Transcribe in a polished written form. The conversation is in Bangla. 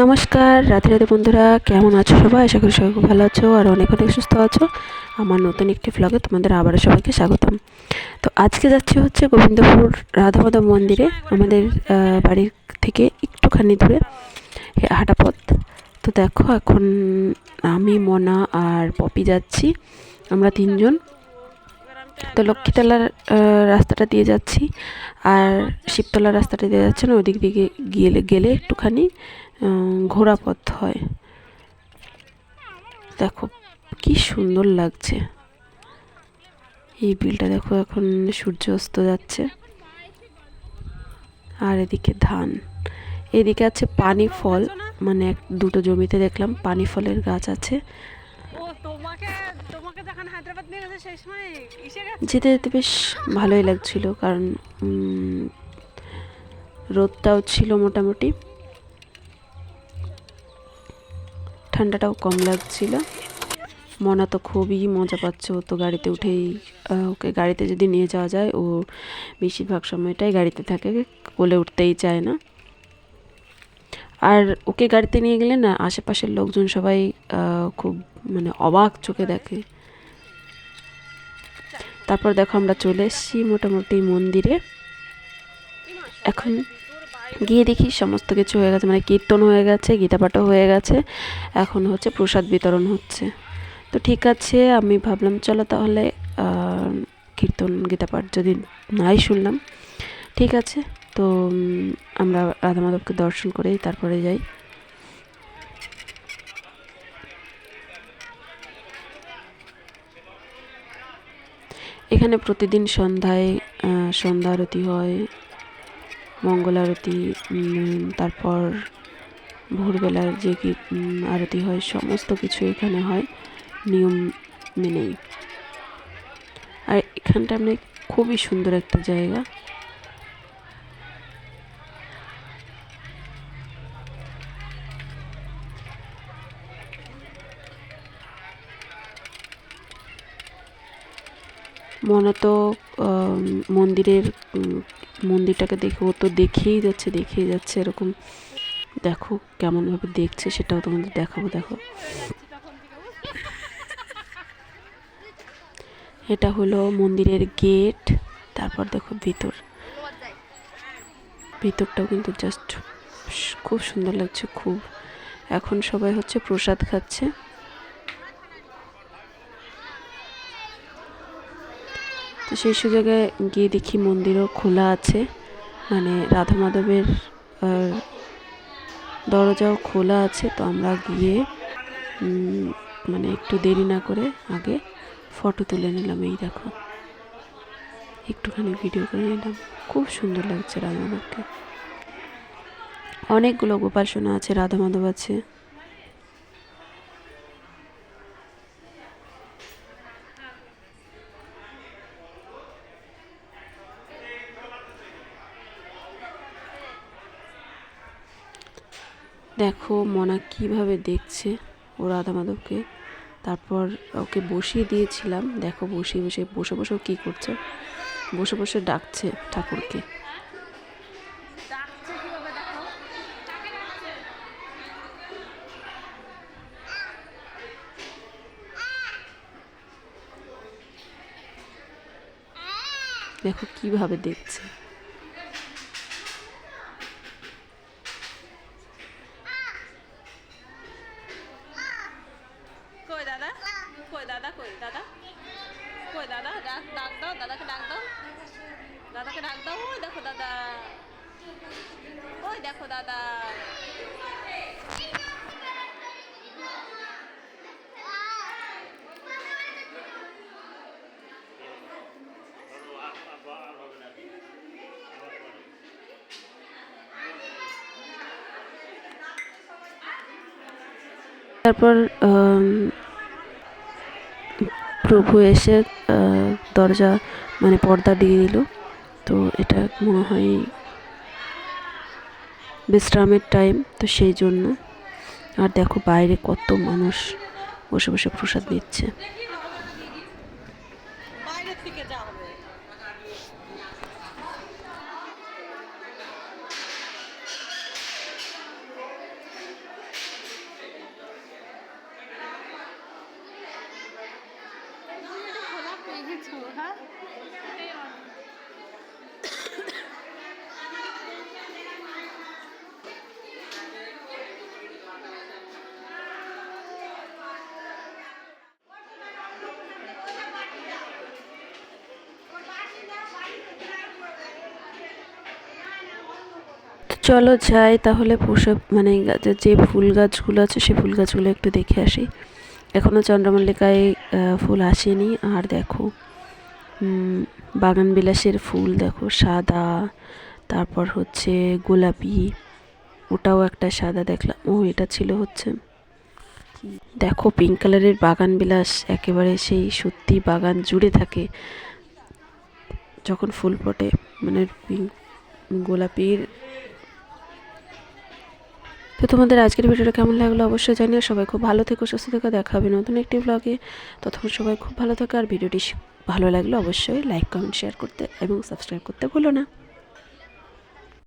নমস্কার, রাধে রাধে বন্ধুরা, কেমন আছো সবাই? আশা করি সবাই খুব ভালো আছো আর অনেক অনেক সুস্থ আছো। আমার নতুন একটি ভ্লগে তোমাদের আবারও সবাইকে স্বাগতম। তো আজকে যাচ্ছি হচ্ছে গোবিন্দপুর রাধা মাধব মন্দিরে। আমাদের বাড়ির থেকে একটুখানি দূরে হাঁটা পথ। তো দেখো এখন আমি, মনা আর পপি যাচ্ছি, আমরা তিনজন। তো লক্ষ্মীতলার রাস্তাটা দিয়ে যাচ্ছি, আর শিবতলার রাস্তাটা দিয়ে যাচ্ছে না, ওদিক দিকে গেলে গেলে একটুখানি ঘোড়া পথ হয়। দেখো কি সুন্দর লাগছে এই বিলটা। দেখো এখন সূর্য অস্ত যাচ্ছে, আর এদিকে ধান, এদিকে আছে পানি ফল, মানে দুটো জমিতে দেখলাম পানি ফলের গাছ আছে। যেতে যেতে বেশ ভালোই লাগছিল, কারণ রোদটাও ছিল মোটামুটি, ঠান্ডাটাও কম লাগছিল। মনা তো খুবই মজা পাচ্ছে, ও তো গাড়িতে উঠেই, ওকে গাড়িতে যদি নিয়ে যাওয়া যায় ও বেশিরভাগ সময়টাই গাড়িতে থাকে, কোলে উঠতেই চায় না। আর ওকে গাড়িতে নিয়ে গেলে না আশেপাশের লোকজন সবাই খুব মানে অবাক চোখে দেখে। তারপর দেখো আমরা চলে এসেছি মোটামুটি মন্দিরে। এখন গিয়ে দেখি সমস্ত কিছু হয়ে গেছে, মানে কীর্তন হয়ে গেছে, গীতাপাঠও হয়ে গেছে, এখন হচ্ছে প্রসাদ বিতরণ হচ্ছে। তো ঠিক আছে, আমি ভাবলাম চলো তাহলে কীর্তন গীতাপাঠ যদি নাই শুনলাম, ঠিক আছে, তো আমরা রাধা মাধবকে দর্শন করেই তারপরে যাই। এখানে প্রতিদিন সন্ধ্যায় সন্ধ্যা আরতি হয়, মঙ্গল আরতি, তারপর ভোরবেলার যে কি আরতি হয়, সমস্ত কিছু এখানে হয় নিয়ম মেনেই। আর এখানটা মানে খুবই সুন্দর একটা জায়গা। মনে তো মন্দিরটাকে দেখে ও তো দেখেই যাচ্ছে এরকম। দেখো কেমনভাবে দেখছে, সেটাও তোমাদের দেখাবো। দেখো এটা হলো মন্দিরের গেট। তারপর দেখো ভিতরটাও কিন্তু জাস্ট খুব সুন্দর লাগছে, খুব। এখন সবাই হচ্ছে প্রসাদ খাচ্ছে। তো সেই সুযোগে গিয়ে দেখি মন্দিরও খোলা আছে, মানে রাধা মাধবের দরজাও খোলা আছে। তো আমরা গিয়ে মানে একটু দেরি না করে আগে ফটো তুলে নিলাম। এই দেখো একটুখানি ভিডিও করে নিলাম, খুব সুন্দর লাগছে রাধা মাধবকে। অনেকগুলো গোপাল সোনা আছে, রাধা মাধব আছে। দেখো মনা কিভাবে দেখছে ও রাধা মাধবকে। তারপর ওকে বসিয়ে দিয়েছিলাম, দেখো বসে বসেও কী করছে, বসে বসে ডাকছে ঠাকুরকে। দেখো কিভাবে দেখছে। কই দাদা, কই দাদা, কই দাদা, কই দাদা, ডাক দাও, দাদাকে ডাক দাও, দাদাকে ডাক দাও। ওই দেখো দাদা, ওই দেখো দাদা। তারপর প্রভু এসে দরজা মানে পর্দা দিয়ে দিল। তো এটা মনে হয় বিশ্রামের টাইম, তো সেই জন্য। আর দেখো বাইরে কত মানুষ বসে বসে প্রসাদ নিচ্ছে। চলো যাই তাহলে প্রসব মানে যে ফুল গাছগুলো আছে সেই ফুল গাছগুলো একটু দেখে আসি। এখনও চন্দ্রমল্লিকায় ফুল আসেনি। আর দেখো বাগান বিলাসের ফুল দেখো, সাদা, তারপর হচ্ছে গোলাপি, ওটাও একটা সাদা দেখলাম, ও এটা ছিল হচ্ছে দেখো পিঙ্ক কালারের বাগান বিলাস, একেবারে সেই সত্যি বাগান জুড়ে থাকে যখন ফুল ফোটে, মানে পিঙ্ক গোলাপির। তো তোমাদের আজকের ভিডিওটা কেমন লাগলো অবশ্যই জানিও। সবাই খুব ভালো থেকো, সুস্থ থেকো, দেখা হবে নতুন একটি ব্লগে। ততক্ষণ সবাই খুব ভালো থেকো। আর ভিডিওটি ভালো লাগলে অবশ্যই লাইক কমেন্ট শেয়ার করতে এবং সাবস্ক্রাইব করতে ভুলো না।